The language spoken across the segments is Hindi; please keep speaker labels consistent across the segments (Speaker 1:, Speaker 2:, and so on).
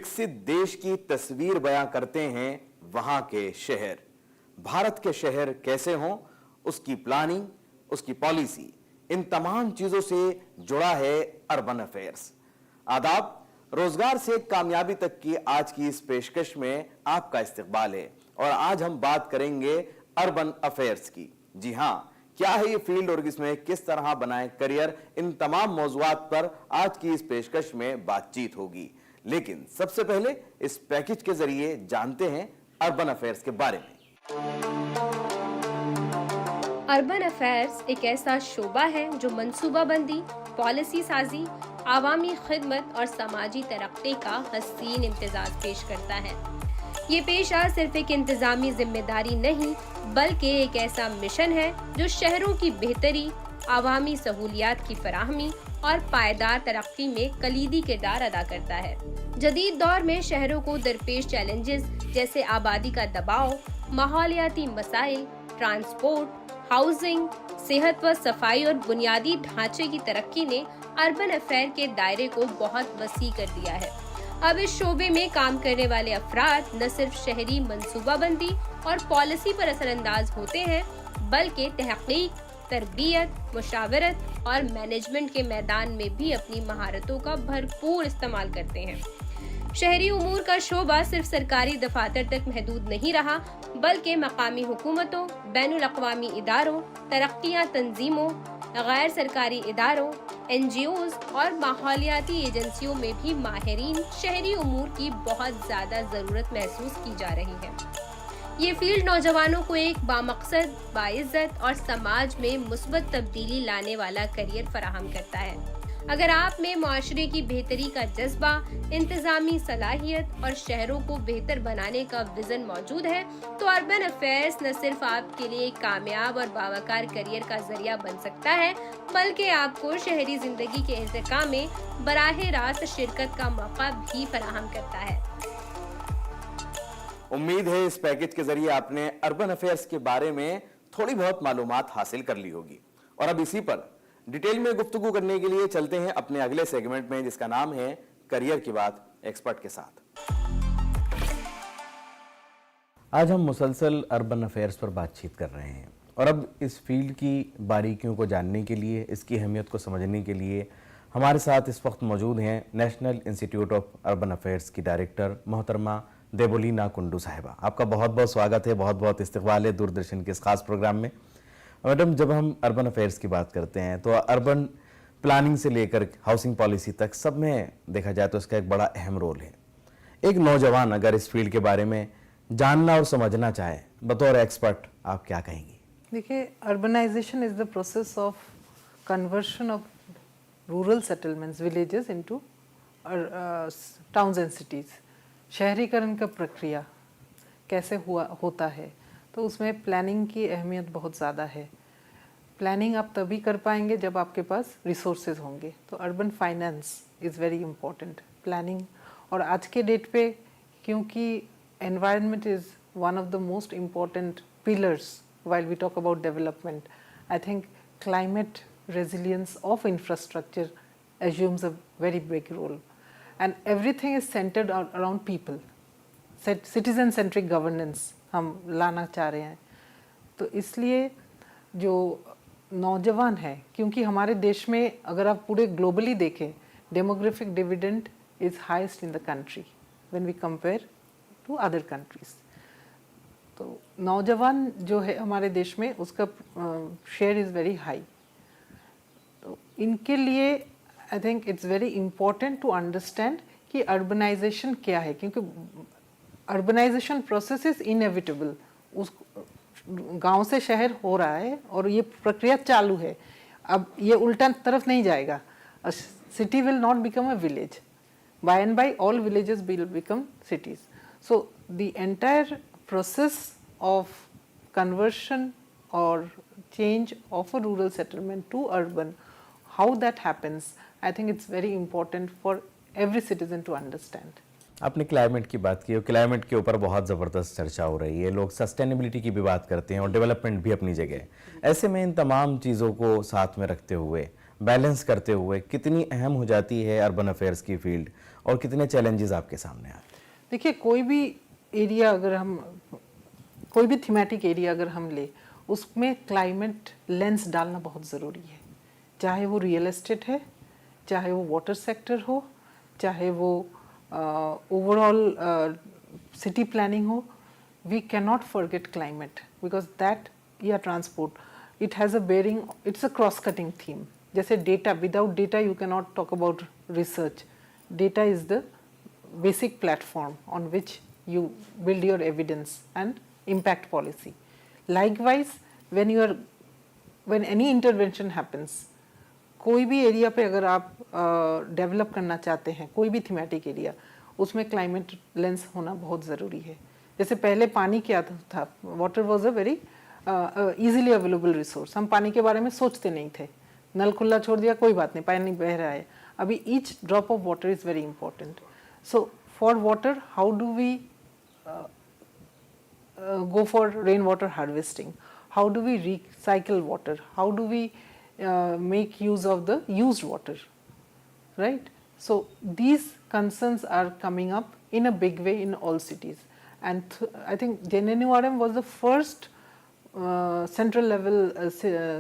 Speaker 1: विकसित देश की तस्वीर बयां करते हैं वहां के शहर। भारत के शहर कैसे हों, उसकी प्लानिंग, उसकी पॉलिसी, इन तमाम चीजों से जुड़ा है अर्बन अफेयर्स। आदाब, रोजगार से कामयाबी तक की आज की इस पेशकश में आपका इस्तकबाल है और आज हम बात करेंगे अर्बन अफेयर्स की। जी हां, क्या है ये फील्ड और इसमें किस तरह बनाएं करियर, इन तमाम मौजुआत पर आज की इस पेशकश में बातचीत होगी। लेकिन सबसे पहले इस पैकेज के जरिए जानते हैं अर्बन अफेयर्स के बारे में।
Speaker 2: अर्बन अफेयर्स एक ऐसा शोबा है जो मंसूबाबंदी, पॉलिसी साजी, आवामी खिदमत और समाजी तरक्की का हसीन इम्तिजाज पेश करता है। ये पेशा सिर्फ एक इंतजामी जिम्मेदारी नहीं बल्कि एक ऐसा मिशन है जो शहरों की बेहतरी, आवामी सहूलियात की फराहमी और पायदार तरक्की में कलीदी किरदार अदा करता है। जदीद दौर में शहरों को दरपेश चैलेंजेस जैसे आबादी का दबाव, माहौलियाती मसाइल, ट्रांसपोर्ट, हाउसिंग, सेहत व सफाई और बुनियादी ढांचे की तरक्की ने अर्बन अफेयर के दायरे को बहुत वसी कर दिया है। अब इस शोबे में काम करने वाले अफराद न सिर्फ शहरी मंसूबाबंदी और पॉलिसी पर असरअंदाज होते हैं बल्कि तहकीक, तरबियत, मुशावरत और मैनेजमेंट के मैदान में भी अपनी महारतों का भरपूर इस्तेमाल करते हैं। शहरी उमूर का शोबा सिर्फ सरकारी दफातर तक महदूद नहीं रहा बल्कि मकामी हुकूमतों, बैनुल अक़वामी इदारों, तरक्कियाँ तंजीमों, गैर सरकारी इदारों, NGOs और माहौलियाती एजेंसियों में भी माहिरीन शहरी उमूर की बहुत ज़्यादा ज़रूरत महसूस की जा रही है। ये फील्ड नौजवानों को एक बामकसद, बाइज्जत और समाज में मुस्बत तब्दीली लाने वाला करियर फराहम करता है। अगर आप में माशरे की बेहतरी का जज्बा, इंतजामी सलाहियत और शहरों को बेहतर बनाने का विजन मौजूद है तो अर्बन अफेयर्स न सिर्फ आपके लिए एक कामयाब और बावकार करियर का जरिया बन सकता है बल्कि आपको शहरी जिंदगी के इंतकाम में बराह रास्त शिरकत का मौका भी फराहम करता है।
Speaker 1: उम्मीद है इस पैकेज के जरिए आपने अर्बन अफेयर्स के बारे में थोड़ी बहुत मालूमात हासिल कर ली होगी और अब इसी पर डिटेल में गुफ्तगू करने के लिए चलते हैं अपने अगले सेगमेंट में जिसका नाम है करियर की बात एक्सपर्ट के साथ। आज हम मुसलसल अर्बन अफेयर्स पर बातचीत कर रहे हैं और अब इस फील्ड की बारीकियों को जानने के लिए, इसकी अहमियत को समझने के लिए हमारे साथ इस वक्त मौजूद हैं national institute of urban affairs की डायरेक्टर मोहतरमा देबोलीना कुंडू साहिबा। आपका बहुत बहुत स्वागत है, बहुत बहुत इस्तकबाल है दूरदर्शन के इस खास प्रोग्राम में। मैडम, जब हम अर्बन अफेयर्स की बात करते हैं तो अर्बन प्लानिंग से लेकर हाउसिंग पॉलिसी तक सब में देखा जाए तो इसका एक बड़ा अहम रोल है। एक नौजवान अगर इस फील्ड के बारे में जानना और समझना चाहे, बतौर एक्सपर्ट आप क्या कहेंगी?
Speaker 3: देखिए, urbanisation is the process of conversion of rural settlements, villages into towns and cities. शहरीकरण का प्रक्रिया कैसे होता है तो उसमें प्लानिंग की अहमियत बहुत ज़्यादा है। प्लानिंग आप तभी कर पाएंगे जब आपके पास रिसोर्सेज होंगे। तो urban finance is very important planning. और आज के डेट पे क्योंकि environment is one of the most important pillars while we talk about development, I think climate resilience of infrastructure assumes a very big role, and everything is centered around people. Citizen centric governance हम लाना चाह रहे हैं। तो इसलिए जो नौजवान है, क्योंकि हमारे देश में अगर आप पूरे ग्लोबली देखें, demographic dividend is highest in the country when we compare to other countries. तो नौजवान जो है हमारे देश में उसका शेयर इज़ वेरी हाई। तो इनके लिए I think it's very important to understand कि अर्बनाइजेशन क्या है, क्योंकि अर्बनाइजेशन प्रोसेस इज इनएविटेबल। उस गांव से शहर हो रहा है और ये प्रक्रिया चालू है। अब ये उल्टा तरफ नहीं जाएगा। City will not become a village, by and by all villages will become cities. So the entire process of conversion or change of a rural settlement to urban, how that happens, I think it's very important for every citizen to understand.
Speaker 1: आपने क्लाइमेट की बात की और क्लाइमेट के ऊपर बहुत ज़बरदस्त चर्चा हो रही है। लोग सस्टेनेबिलिटी की भी बात करते हैं और डेवलपमेंट भी अपनी जगह है। ऐसे में इन तमाम चीज़ों को साथ में रखते हुए, बैलेंस करते हुए कितनी अहम हो जाती है अर्बन अफेयर्स की फील्ड और कितने चैलेंजेस आपके सामने आए?
Speaker 3: देखिए, कोई भी एरिया अगर हम, कोई भी थीमेटिक एरिया अगर हम ले, उसमें क्लाइमेट लेंस डालना बहुत ज़रूरी है। चाहे वो रियल एस्टेट है, चाहे वो वाटर सेक्टर हो, चाहे वो ओवरऑल सिटी प्लानिंग हो, we cannot forget climate because that, या transport, it has a bearing, it's a cross cutting theme. जैसे data, without data you cannot talk about research. Data is the basic platform on which you build your evidence and impact policy. Likewise, when any intervention happens, कोई भी एरिया पे अगर आप डेवलप करना चाहते हैं, कोई भी थीमेटिक एरिया, उसमें क्लाइमेट लेंस होना बहुत ज़रूरी है। जैसे पहले पानी क्या था, water was a very easily available resource, हम पानी के बारे में सोचते नहीं थे, नल खुला छोड़ दिया, कोई बात नहीं, पानी बह रहा है। अभी each drop of water is very important. So for water, how do we go for rainwater harvesting? How do we recycle water? How do we make use of the used water? Right? So these concerns are coming up in a big way in all cities. And I think JNNURM was the first central level,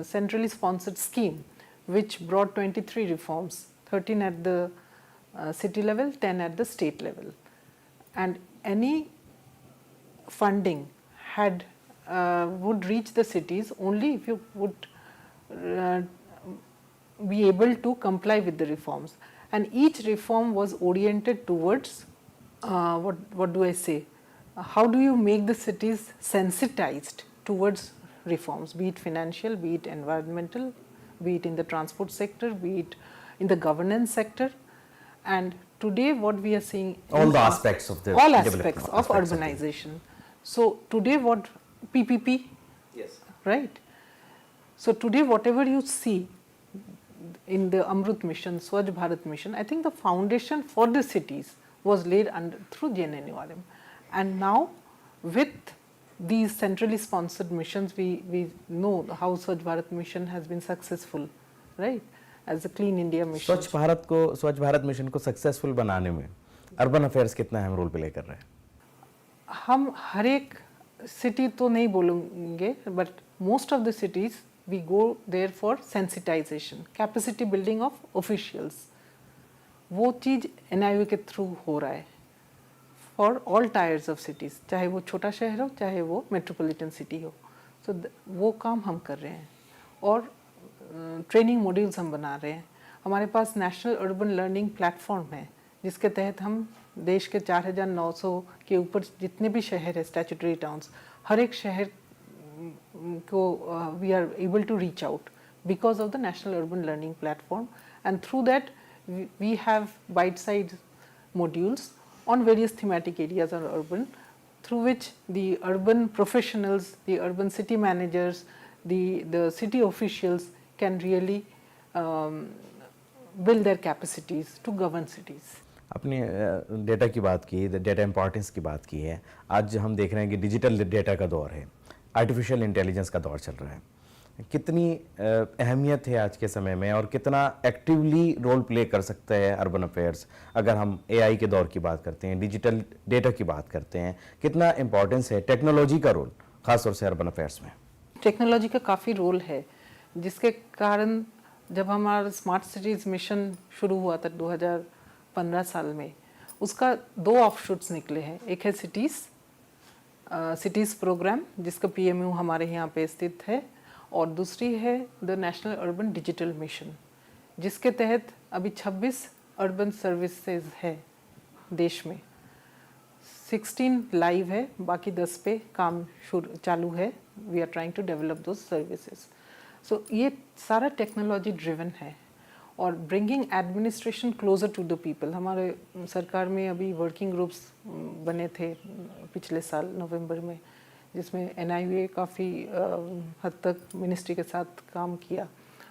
Speaker 3: centrally sponsored scheme which brought 23 reforms, 13 at the city level, 10 at the state level. And any funding had would reach the cities only if you would be able to comply with the reforms. And each reform was oriented towards what do I say? How do you make the cities sensitized towards reforms, be it financial, be it environmental, be it in the transport sector, be it in the governance sector. And today what we are seeing,
Speaker 1: All the aspects of the
Speaker 3: all aspects of urbanization. So today what PPP,
Speaker 1: Yes.
Speaker 3: right? So today whatever you see in the Amrut mission, Swachh Bharat mission, I think the foundation for the cities was laid through JNNURM. And now with these centrally sponsored missions, we know how Swachh Bharat mission has been successful, right? As a Clean India mission.
Speaker 1: स्वच्छ भारत मिशन को सक्सेसफुल बनाने में अर्बन अफेयर्स कितना अहम रोल प्ले कर रहे हैं?
Speaker 3: हम हर एक सिटी तो नहीं बोलेंगे, but most of the cities we go there for sensitisation, capacity building of officials. वो चीज़ NIO के थ्रू हो रहा है for all tiers of cities, चाहे वो छोटा शहर हो, चाहे वो मेट्रोपॉलिटन सिटी हो। सो वो काम हम कर रहे हैं और ट्रेनिंग मॉड्यूल्स हम बना रहे हैं। हमारे पास नेशनल अर्बन लर्निंग प्लेटफॉर्म है जिसके तहत हम देश के 4,900 के ऊपर जितने भी शहर है, स्टैट्यूटरी टाउन्स, हर एक शहर को we are able to reach out because of the national urban learning platform. And through that we have bite size modules on various thematic areas of urban, through which the urban professionals, the urban city managers, the city officials can really build their capacities to govern cities.
Speaker 1: अपने डेटा की बात की, डेटा इंपॉर्टेंस की बात की है। आज हम देख रहे हैं कि डिजिटल डेटा का दौर है, आर्टिफिशियल इंटेलिजेंस का दौर चल रहा है। कितनी अहमियत है आज के समय में और कितना एक्टिवली रोल प्ले कर सकता है अर्बन अफेयर्स? अगर हम AI के दौर की बात करते हैं, डिजिटल डेटा की बात करते हैं, कितना इम्पोर्टेंस है टेक्नोलॉजी का रोल खासतौर से अर्बन अफेयर्स में?
Speaker 3: टेक्नोलॉजी का काफ़ी रोल है, जिसके कारण जब हमारा स्मार्ट सिटीज़ मिशन शुरू हुआ था 2015 साल में, उसका 2 ऑफशूट्स निकले हैं। एक है सिटीज़ प्रोग्राम जिसका PMU हमारे यहाँ पे स्थित है, और दूसरी है the national urban digital mission, जिसके तहत अभी 26 अर्बन सर्विसेज है देश में। 16 लाइव है, बाकी 10 पे काम चालू है। We are trying to develop those services. So ये सारा टेक्नोलॉजी ड्रिवन है और bringing administration closer to the people. हमारे सरकार में अभी वर्किंग ग्रुप्स बने थे पिछले साल नवंबर में, जिसमें NIO काफ़ी हद तक मिनिस्ट्री के साथ काम किया।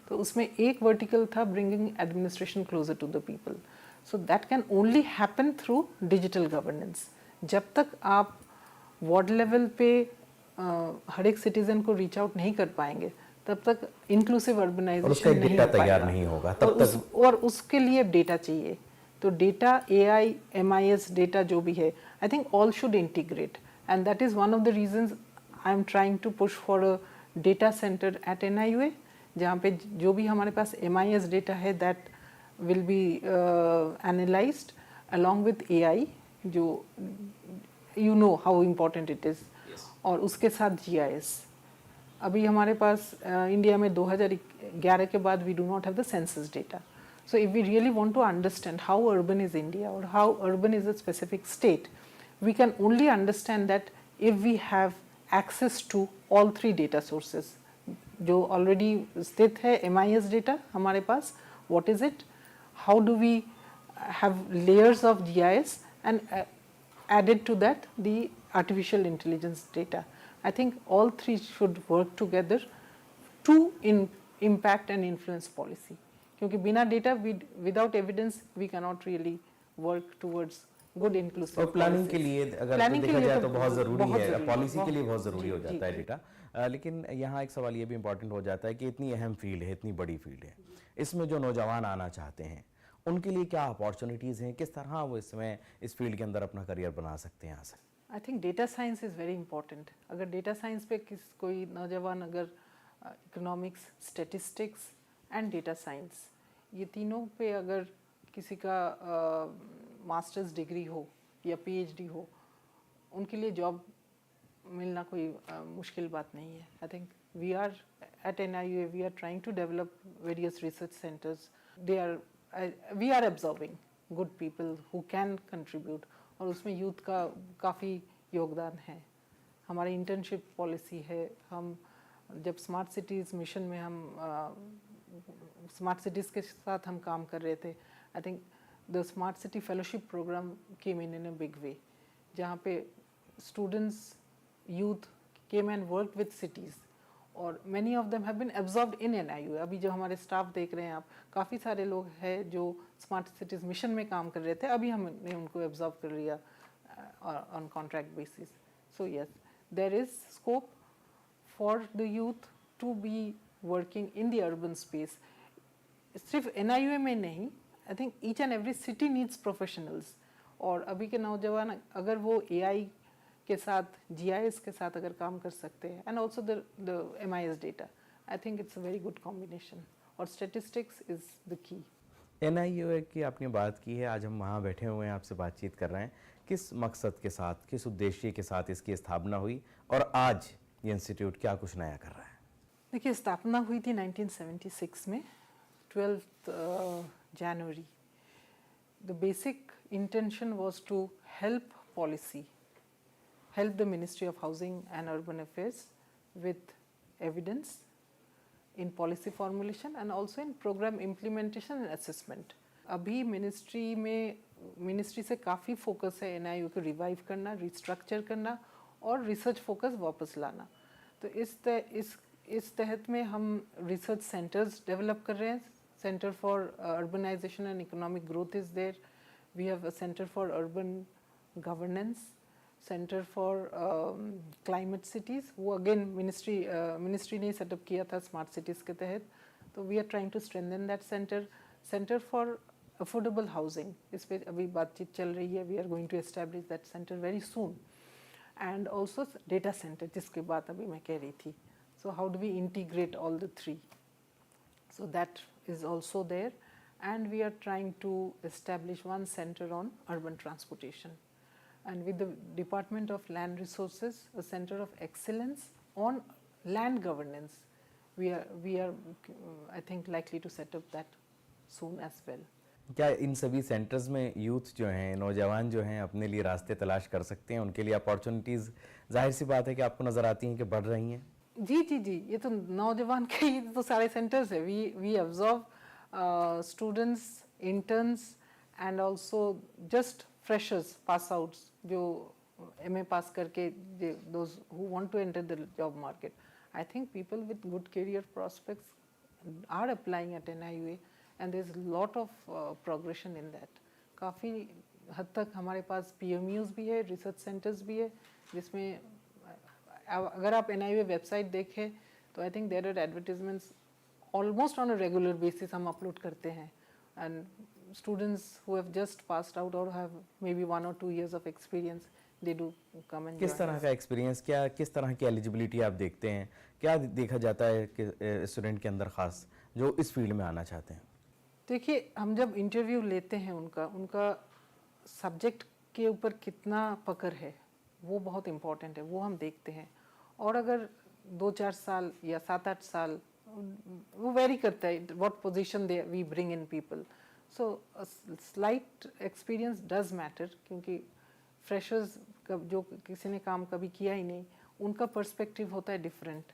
Speaker 3: तो उसमें एक वर्टिकल था bringing administration closer to the people. So that can only happen through digital governance. जब तक आप वार्ड लेवल पे हर एक सिटीजन को रीच आउट नहीं कर पाएंगे, तब तक इंक्लूसिव अर्बनाइजेशन नहीं हो
Speaker 1: तैयार नहीं होगा तब तक।
Speaker 3: और उसके लिए डेटा चाहिए। तो डेटा AI MIS डेटा जो भी है I think all should integrate and that is one of the reasons I am trying to push for a data centre at NIUA जहाँ पे जो भी हमारे पास MIS डेटा है that will be analysed along with AI जो you know how important it is और उसके साथ GIS अभी हमारे पास इंडिया में 2011 के बाद we do not have the census data so if we really want to understand how urban is India और how urban is a specific state we can only understand that if we have access to all 3 data sources जो ऑलरेडी स्थित है MIS डेटा हमारे पास what is it how do we have layers of GIS and added to that the artificial intelligence data. I think all 3 should work together to impact and influence policy. क्योंकि बिना data without evidence we cannot really work towards good inclusive
Speaker 1: और प्लानिंग के
Speaker 3: policies.
Speaker 1: लिए अगर
Speaker 3: Planning के
Speaker 1: देखा
Speaker 3: लिए
Speaker 1: जाए
Speaker 3: तो
Speaker 1: तो बहुत ज़रूरी है,
Speaker 3: ज़रूरी
Speaker 1: पॉलिसी के लिए बहुत ज़रूरी हो
Speaker 3: जी,
Speaker 1: जाता है
Speaker 3: जी।
Speaker 1: डेटा। लेकिन यहाँ एक सवाल ये भी इम्पोर्टेंट हो जाता है कि इतनी अहम फील्ड है, इतनी बड़ी फील्ड है, इसमें जो नौजवान आना चाहते हैं उनके लिए क्या अपॉर्चुनिटीज़ हैं, किस तरह वो इसमें इस फील्ड के अंदर अपना करियर बना सकते हैं यहाँ से?
Speaker 3: I think data science is very important अगर डेटा साइंस पे कोई नौजवान अगर economics statistics and data science ये तीनों पे अगर किसी का मास्टर्स डिग्री हो या PhD हो उनके लिए जॉब मिलना कोई मुश्किल बात नहीं है I think we are at NIUA we are trying to develop various research centres they are we are absorbing good people who can contribute और उसमें यूथ का काफ़ी योगदान है हमारी इंटर्नशिप पॉलिसी है हम जब स्मार्ट सिटीज़ मिशन में हम स्मार्ट सिटीज़ के साथ हम काम कर रहे थे I think the smart city fellowship programme came in a big way जहाँ पे students youth came and work with cities और many of them have been absorbed in NIUA अभी जो हमारे स्टाफ देख रहे हैं आप काफ़ी सारे लोग हैं जो स्मार्ट सिटीज़ मिशन में काम कर रहे थे अभी हमने उनको एब्जॉर्ब कर लिया on contract basis so yes there is scope for the youth to be working in the urban space सिर्फ NIUA में नहीं I think each and every city needs professionals और अभी के नौजवान अगर वो AI के साथ GIS के साथ अगर काम कर सकते हैं and also the MIS data I think it's a very good combination और statistics is the key
Speaker 1: NIUA की आपने बात की है, आज हम वहाँ बैठे हुए हैं आपसे बातचीत कर रहे हैं, किस मकसद के साथ, किस उद्देश्य के साथ इसकी स्थापना हुई और आज ये इंस्टीट्यूट क्या कुछ नया कर रहा है?
Speaker 3: देखिए स्थापना हुई थी 1976 में 12 जनवरी the basic intention was to help policy help the Ministry of Housing and Urban Affairs with evidence in policy formulation and also in program implementation and assessment. अभी मिनिस्ट्री से काफ़ी फोकस है NIUA को रिवाइव करना, रिस्ट्रक्चर करना और रिसर्च फोकस वापस लाना। तो इस तहत में हम रिसर्च सेंटर्स डेवलप कर रहे हैं। Centre for urbanisation and economic growth is there, we have a centre for urban governance, centre for climate cities, वो अगेन मिनिस्ट्री ने सेटअप किया था स्मार्ट सिटीज़ के तहत। तो we are trying to strengthen that centre for affordable housing, इस पर अभी बातचीत चल रही है। We are going to establish that centre very soon and also data centre जिसके बात अभी मैं कह रही थी। So how do we integrate all the 3? So that is also there, and we are trying to establish one center on urban transportation, and with the Department of Land Resources, a center of excellence on land governance. We are I think likely to set up that soon as well.
Speaker 1: क्या इन सभी सेंटर्स में यूथ जो हैं, नौजवान जो हैं, अपने लिए रास्ते तलाश कर सकते हैं? उनके लिए अपॉर्चुनिटीज़ जाहिर सी बात है कि आपको नज़र आती हैं कि बढ़ रही हैं।
Speaker 3: जी, ये तो नौजवान के ही तो सारे सेंटर्स है। We absorb students, interns and also just freshers, pass outs जो MA पास करके those who want to enter the job market. I think people with good career prospects are applying at NIUA and there is lot of progression in that. काफ़ी हद तक हमारे पास PMUs भी है, रिसर्च सेंटर्स भी है, जिसमें अगर आप NIUA वेबसाइट देखें तो I think there are advertisements almost on a regular basis हम अपलोड करते हैं। and students who have just passed out or have maybe 1 or 2 years of experience, they do come and
Speaker 1: किस
Speaker 3: join
Speaker 1: तरह
Speaker 3: us.
Speaker 1: का एक्सपीरियंस, क्या किस तरह की एलिजिबिलिटी आप देखते हैं, क्या देखा जाता है कि स्टूडेंट के अंदर खास जो इस फील्ड में आना चाहते हैं?
Speaker 3: देखिए, हम जब इंटरव्यू लेते हैं उनका सब्जेक्ट के ऊपर कितना पकड़ है वो बहुत इम्पोर्टेंट है, वो हम देखते हैं. और अगर 2-4 साल या 7-8 साल, वो वेरी करता है what position they we bring in people. So slight experience does matter, क्योंकि फ्रेशर्स जो किसी ने काम कभी किया ही नहीं, उनका पर्सपेक्टिव होता है डिफरेंट,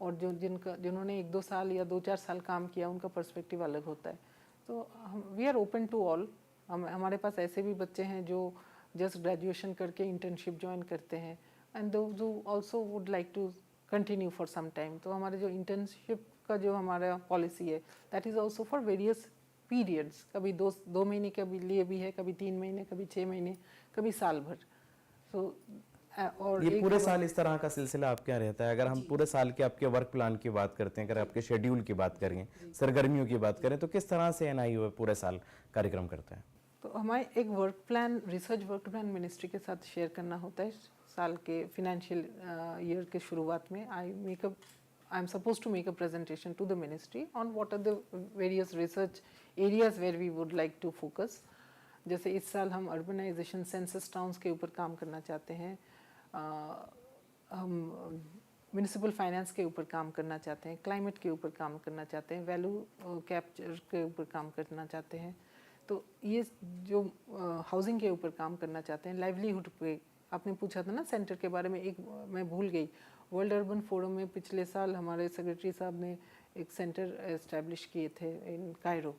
Speaker 3: और जिन्होंने 1-2 साल या 2-4 साल काम किया उनका पर्सपेक्टिव अलग होता है. तो we are open to all. हमारे पास ऐसे भी बच्चे हैं जो जस्ट ग्रेजुएशन करके इंटर्नशिप ज्वाइन करते हैं, and those who also would like to continue for some time. तो हमारे जो इंटर्नशिप का जो हमारा पॉलिसी है, that is also for various periods. कभी 2 महीने के लिए भी है, कभी 3 महीने, कभी 6 महीने, कभी साल भर. सो और
Speaker 1: ये पूरे साल इस तरह का सिलसिला आपके यहाँ रहता है? अगर हम पूरे साल के आपके वर्क प्लान की बात करते हैं, अगर आपके शेड्यूल की बात करें, सरगर्मियों की बात करें, तो किस तरह से NIU पूरे साल कार्यक्रम करता है?
Speaker 3: तो हमारे एक work plan, research work plan ministry के साथ शेयर करना होता है साल के फिनेंशियल ईयर के शुरुआत में. I am suppose to make a presentation to the ministry on what are the various research areas where we would like to focus. जैसे इस साल हम अर्बनाइजेशन, सेंसस टाउन्स के ऊपर काम करना चाहते हैं. हम म्यूनिसिपल फाइनेंस के ऊपर काम करना चाहते हैं, क्लाइमेट के ऊपर काम करना चाहते हैं, वैल्यू कैप्चर के ऊपर काम करना चाहते हैं. तो ये जो हाउसिंग के ऊपर काम करना चाहते हैं, लाइवलीहुड पे आपने पूछा था ना सेंटर के बारे में, एक मैं भूल गई. वर्ल्ड अर्बन फोरम में पिछले साल हमारे सेक्रेटरी साहब ने एक सेंटर एस्टैब्लिश किए थे in Cairo.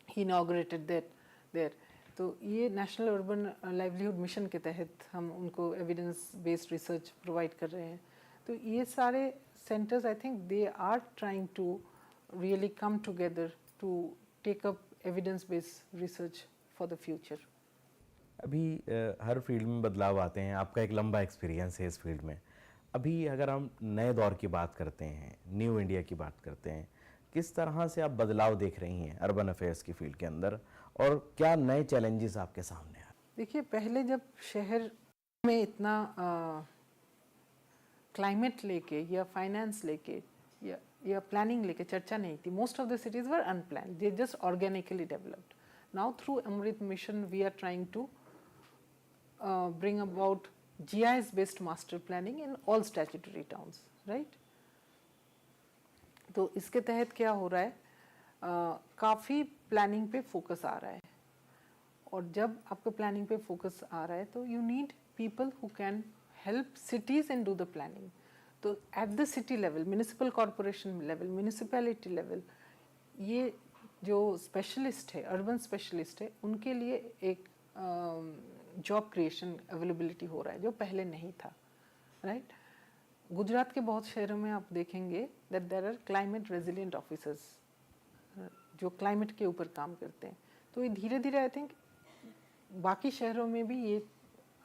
Speaker 3: He inaugurated that there. तो ये नेशनल अर्बन लाइवलीहुड मिशन के तहत हम उनको एविडेंस बेस्ड रिसर्च प्रोवाइड कर रहे हैं. तो ये सारे centres, I think they are trying to really come together to take up evidence based research for the future.
Speaker 1: अभी हर फील्ड में बदलाव आते हैं, आपका एक लंबा एक्सपीरियंस है इस फील्ड में. अभी अगर हम नए दौर की बात करते हैं, न्यू इंडिया की बात करते हैं, किस तरह से आप बदलाव देख रही हैं अर्बन अफेयर्स की फील्ड के अंदर, और क्या नए चैलेंजेस आपके सामने आ रहे हैं?
Speaker 3: देखिए, पहले जब शहर में इतना क्लाइमेट लेके या फाइनेंस लेके या प्लानिंग लेके चर्चा नहीं थी. Most of the cities were unplanned, they just organically developed. Now through Amrut mission we are trying to bring about GIS based master planning in all statutory towns, right? तो इसके तहत क्या हो रहा है, काफ़ी प्लानिंग पे फोकस आ रहा है. और जब आपको प्लानिंग पे फोकस आ रहा है तो you need people who can help cities in do the planning. तो at the city level, municipal corporation level, municipality level, ये जो स्पेशलिस्ट है, अर्बन स्पेशलिस्ट है, उनके लिए एक जॉब क्रिएशन अवेलेबिलिटी हो रहा है जो पहले नहीं था, राइट? गुजरात के बहुत शहरों में आप देखेंगे that there are climate resilient officers जो क्लाइमेट के ऊपर काम करते हैं. तो ये धीरे धीरे आई थिंक बाकी शहरों में भी ये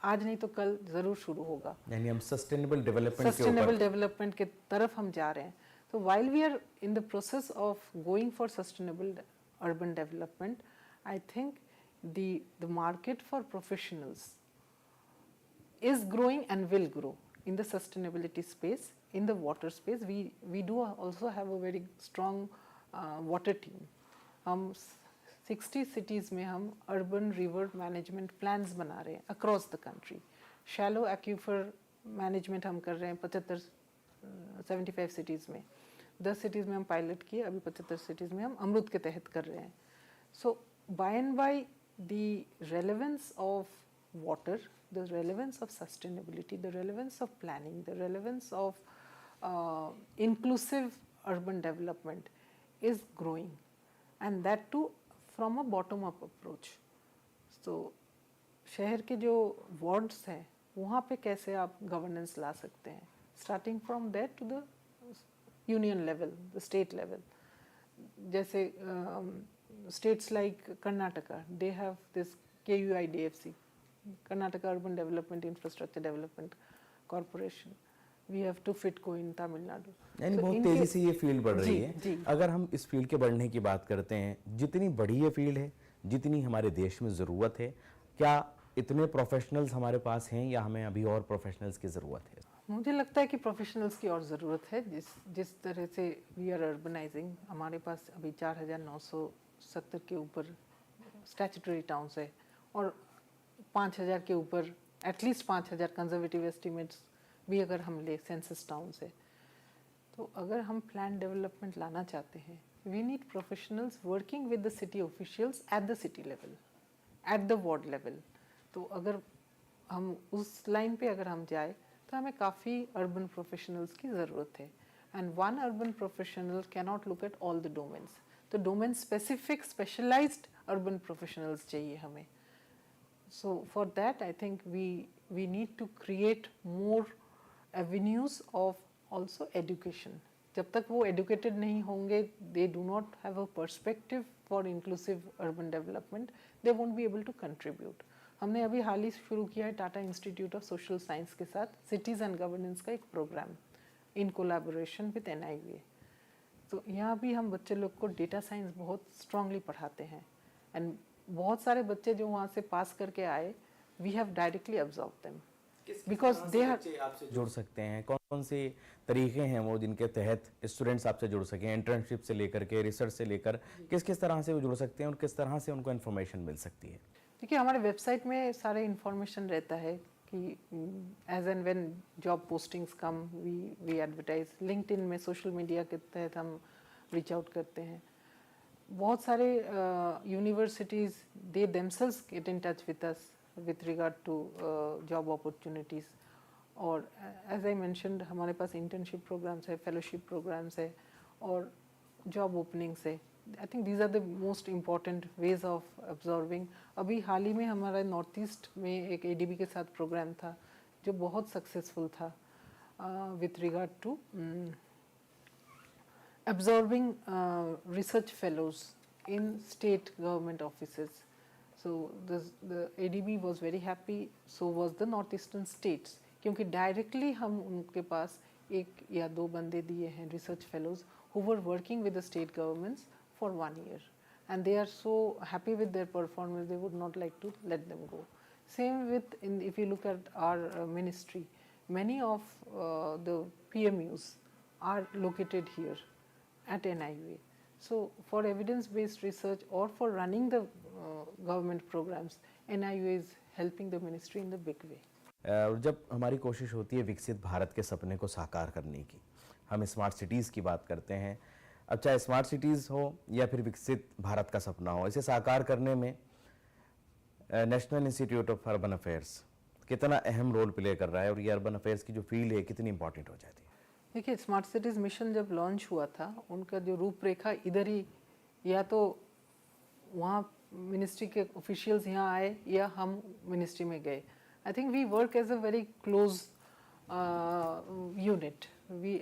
Speaker 3: आज नहीं तो कल ज़रूर शुरू होगा.
Speaker 1: यानी हम सस्टेनेबल डेवलपमेंट
Speaker 3: के तरफ हम जा रहे हैं. तो while we are in the process of going for sustainable urban development, I think the market for professionals is growing and will grow in the sustainability space. In the water space, we do also have a very strong water team. हम 60 cities में हम urban river management plans बना रहे हैं across the country. Shallow aquifer management हम कर रहे हैं 75 cities में. 10 cities में हम पायलट किए, अभी 75 cities में हम अमृत के तहत कर रहे हैं. So by and by the relevance of water, the relevance of sustainability, the relevance of planning, the relevance of inclusive urban development is growing, and that too from a bottom up approach. So शहर के जो वार्ड्स हैं वहाँ पे कैसे आप गवर्नेंस ला सकते हैं, starting from there to the union level, the state level. जैसे states like Karnataka, they have this KUIDFC, Karnataka Urban Development Infrastructure Development Corporation. we have to FITCO in Tamil Nadu.
Speaker 1: यानी
Speaker 3: So
Speaker 1: बहुत
Speaker 3: in
Speaker 1: तेजी
Speaker 3: case-
Speaker 1: से ये फील्ड बढ़ रही
Speaker 3: जी,
Speaker 1: है।
Speaker 3: जी।
Speaker 1: अगर हम इस फील्ड के बढ़ने की बात करते हैं, जितनी बड़ी ये फील्ड है, जितनी हमारे देश में ज़रूरत है, क्या इतने प्रोफेशनल्स हमारे पास हैं या हमें अभी और प्रोफेशनल्स की ज़रूरत है?
Speaker 3: मुझे लगता है कि प्रोफेशनल्स की और ज़रूरत है। जिस तरह से वी आर अर्बनाइजिंग, हमारे पास अभी 4,970 के ऊपर स्टैट्यूटरी टाउन्स है और 5,000 के ऊपर, एटलीस्ट 5,000 कंजर्वेटिव एस्टिमेट्स भी अगर हम ले सेंसस टाउन से, तो अगर हम प्लान डेवलपमेंट लाना चाहते हैं, we need professionals working with the city officials at the city level, at the ward level. तो अगर हम उस लाइन पे अगर हम जाए तो हमें काफ़ी अर्बन प्रोफेशनल्स की ज़रूरत है। And one urban professional cannot look at all the domains, तो domain specific specialized urban professionals चाहिए हमें। So for that, I think we need to create more avenues of also education. जब तक वो educated नहीं होंगे, they do not have a perspective for inclusive urban development, they won't be able to contribute. हमने अभी हाल ही शुरू किया है Tata institute of social science के साथ सिटीज़ एंड गवर्नेंस का एक programme in collaboration with NIUA। तो यहाँ भी हम बच्चे लोग को डेटा साइंस बहुत स्ट्रांगली पढ़ाते हैं एंड बहुत सारे बच्चे जो वहाँ से पास करके आए, we have directly observe them because they have.
Speaker 1: आपसे जुड़ सकते हैं, कौन कौन से तरीके हैं वो जिनके तहत स्टूडेंट्स आपसे जुड़ सकें? इंटर्नशिप से लेकर के रिसर्च से लेकर किस किस तरह से वो जुड़ सकते हैं और किस तरह से उनको इन्फॉर्मेशन मिल सकती है?
Speaker 3: देखिए, हमारे वेबसाइट में सारे इन्फॉर्मेशन रहता है कि as and when job postings come we advertise. LinkedIn में सोशल मीडिया के तहत हम रीच आउट करते हैं। बहुत सारे universities they themselves get in touch with us with regard to job opportunities. और एज आई मेंशन्ड, हमारे पास इंटर्नशिप प्रोग्राम्स है, फेलोशिप प्रोग्राम्स है और जॉब ओपनिंग्स है। I think these are the most important ways of observing. अभी हाल ही में हमारा नॉर्थ ईस्ट में एक ADB के साथ प्रोग्राम था जो बहुत सक्सेसफुल था with regard to absorbing research fellows in state government offices. So the ADB was very happy, so was the northeastern states, क्योंकि directly हम उनके पास एक या दो बंदे दिए हैं research fellows who were working with the state governments for 1 year and they are so happy with their performance they would not like to let them go. Same with if you look at our ministry, many of the PMUs are located here at NIUA. So for evidence-based research or for running the government programs, NIUA is helping the ministry in the big way.
Speaker 1: और जब हमारी कोशिश होती है विकसित भारत के सपने को साकार करने की, हम स्मार्ट सिटीज़ की बात करते हैं। अब चाहे स्मार्ट सिटीज़ हो या फिर विकसित भारत का सपना हो, इसे साकार करने में national institute of urban affairs कितना अहम रोल प्ले कर रहा है और ये अर्बन अफेयर्स की जो फील्ड है कितनी इंपॉर्टेंट हो जाती है?
Speaker 3: देखिए, स्मार्ट सिटीज़ मिशन जब लॉन्च हुआ था, उनका जो रूपरेखा इधर ही, या तो वहाँ मिनिस्ट्री के ऑफिशियल्स यहाँ आए या हम मिनिस्ट्री में गए। I think we work as a very close unit.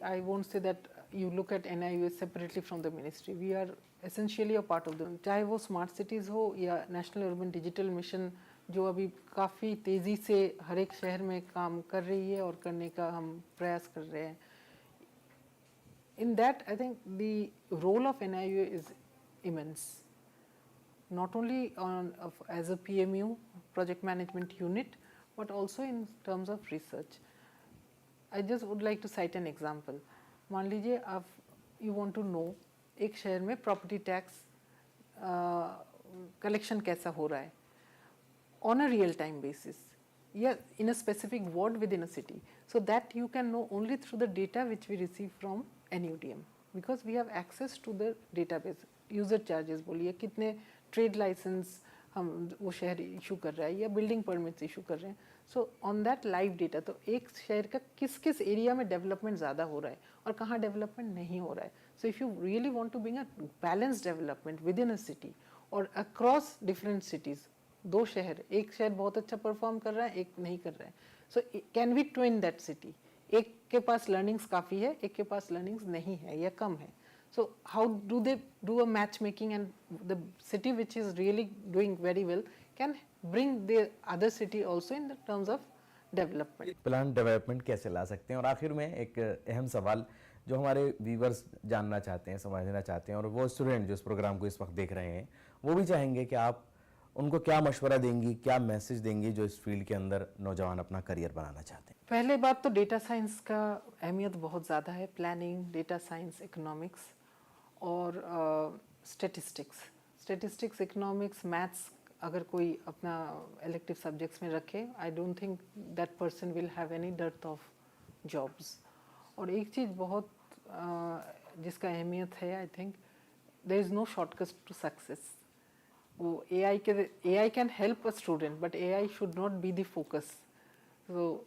Speaker 3: I won't say that you look at NIUA separately from the ministry. We are essentially a part of them. चाहे वो स्मार्ट सिटीज़ हो या नेशनल अर्बन डिजिटल मिशन जो अभी काफ़ी तेज़ी से हर एक शहर में काम कर रही है और करने का हम प्रयास कर रहे हैं। In that, I think the role of NIUA is immense. Not only as a PMU, project management unit, but also in terms of research. I just would like to cite an example. मान लीजिए आप you want to know एक शहर में प्रॉपर्टी टैक्स कलेक्शन कैसा हो रहा है on a real time basis, yeah, in a specific ward within a city. So that you can know only through the data which we receive from NUDM, because we have access to the database. User charges बोलिए, कितने ट्रेड लाइसेंस हम वो शहर इशू कर रहा है या बिल्डिंग परमिट्स इशू कर रहे हैं। So on that live data, तो एक शहर का किस किस एरिया में डेवलपमेंट ज़्यादा हो रहा है और कहाँ डेवलपमेंट नहीं हो रहा है। So if you really want to bring a balance development with in a city और अक्रॉस डिफरेंट सिटीज़, दो शहर, एक शहर बहुत अच्छा परफॉर्म कर रहा है, एक नहीं कर रहा है, so can V twin that city. एक के पास लर्निंग्स काफ़ी है, एक के पास लर्निंग्स नहीं है या कम है। So how do they do a matchmaking, and the city which is really doing very well can bring the other city also in the terms of development.
Speaker 1: Plan development कैसे ला सकते हैं? और आखिर में एक अहम सवाल जो हमारे व्यूवर्स जानना चाहते हैं, समझना चाहते हैं, और वो स्टूडेंट जो इस प्रोग्राम को इस वक्त देख रहे हैं वो भी चाहेंगे कि आप उनको क्या मशवरा देंगी, क्या मैसेज देंगी जो इस फील्ड के अंदर नौजवान अपना करियर बनाना चाहते हैं?
Speaker 3: पहले बात तो डेटा साइंस का अहमियत बहुत ज़्यादा है, प्लानिंग, डेटा साइंस, इकोनॉमिक्स और स्टेटिस्टिक्स, इकोनॉमिक्स, मैथ्स अगर कोई अपना इलेक्टिव सब्जेक्ट्स में रखे, I don't think that person will have any dearth of jobs. और एक चीज़ बहुत जिसका अहमियत है, I think there is no shortcut to success. वो AI can help a student but AI should not be the focus. तो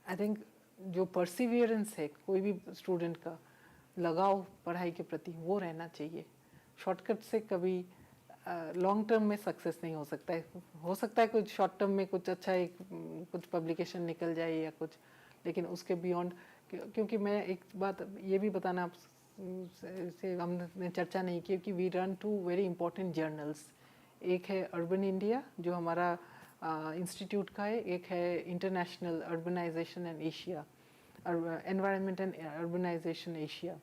Speaker 3: आई थिंक जो परसिवियरेंस है कोई भी स्टूडेंट का, लगाव पढ़ाई के प्रति, वो रहना चाहिए। शॉर्टकट से कभी लॉन्ग टर्म में सक्सेस नहीं हो सकता है। हो सकता है कुछ शॉर्ट टर्म में कुछ अच्छा एक कुछ पब्लिकेशन निकल जाए या कुछ, लेकिन उसके बियॉन्ड, क्योंकि मैं एक बात ये भी बताना आप से हमने चर्चा नहीं की कि we run 2 very important journals. एक है अर्बन इंडिया जो हमारा इंस्टीट्यूट का है, एक है international urbanisation and Asia, environment and urbanisation Asia.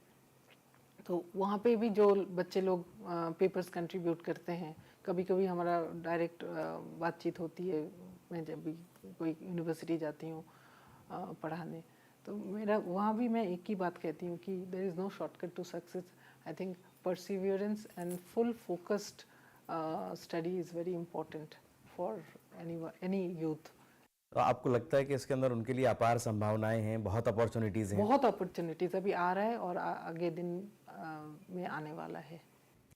Speaker 3: तो वहाँ पे भी जो बच्चे लोग पेपर्स कंट्रीब्यूट करते हैं, कभी कभी हमारा डायरेक्ट बातचीत होती है, मैं जब भी कोई यूनिवर्सिटी जाती हूँ पढ़ाने, तो मेरा वहाँ भी मैं एक ही बात कहती हूँ कि there is no shortcut to success. I think perseverance and full focused study is very important for any youth.
Speaker 1: तो आपको लगता है कि इसके अंदर उनके लिए अपार संभावनाएं हैं, बहुत अपॉर्चुनिटीज़ हैं?
Speaker 3: बहुत अपॉर्चुनिटीज़ अभी आ रहा है और आगे दिन में आने वाला है।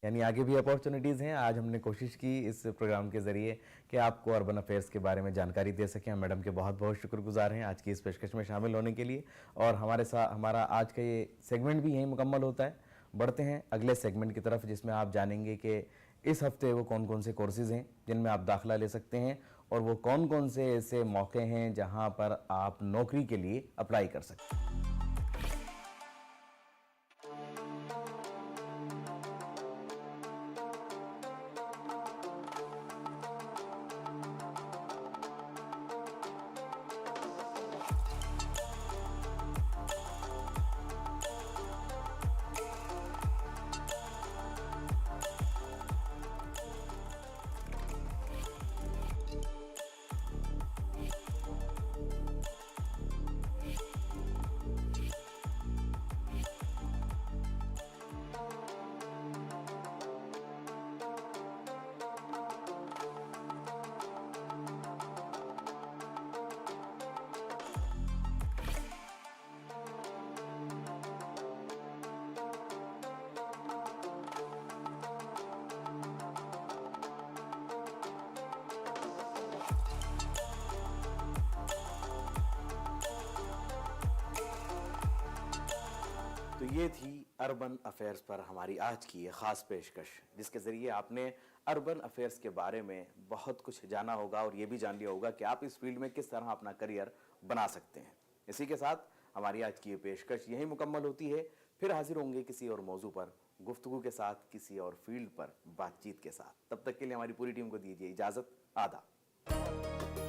Speaker 1: यानी आगे भी अपॉर्चुनिटीज़ हैं। आज हमने कोशिश की इस प्रोग्राम के ज़रिए कि आपको अर्बन अफेयर्स के बारे में जानकारी दे सकें। हम मैडम के बहुत बहुत शुक्रगुजार हैं आज की इस पेशकश में शामिल होने के लिए। और हमारे साथ हमारा आज का ये सेगमेंट भी यहीं मुकम्मल होता है। बढ़ते हैं अगले सेगमेंट की तरफ, जिसमें आप जानेंगे कि इस हफ्ते वो कौन कौन से कोर्सेज़ हैं जिनमें आप दाखिला ले सकते हैं, और वो कौन कौन से ऐसे मौके हैं जहाँ पर आप नौकरी के लिए अप्लाई कर सकते हैं। तो ये थी अर्बन अफेयर्स पर हमारी आज की ये ख़ास पेशकश, जिसके ज़रिए आपने अर्बन अफेयर्स के बारे में बहुत कुछ जाना होगा और ये भी जान लिया होगा कि आप इस फील्ड में किस तरह अपना करियर बना सकते हैं। इसी के साथ हमारी आज की ये पेशकश यही मुकम्मल होती है। फिर हाजिर होंगे किसी और मौजू पर, गुफ्तगू के साथ, किसी और फील्ड पर बातचीत के साथ। तब तक के लिए हमारी पूरी टीम को दीजिए इजाज़त। आदाब।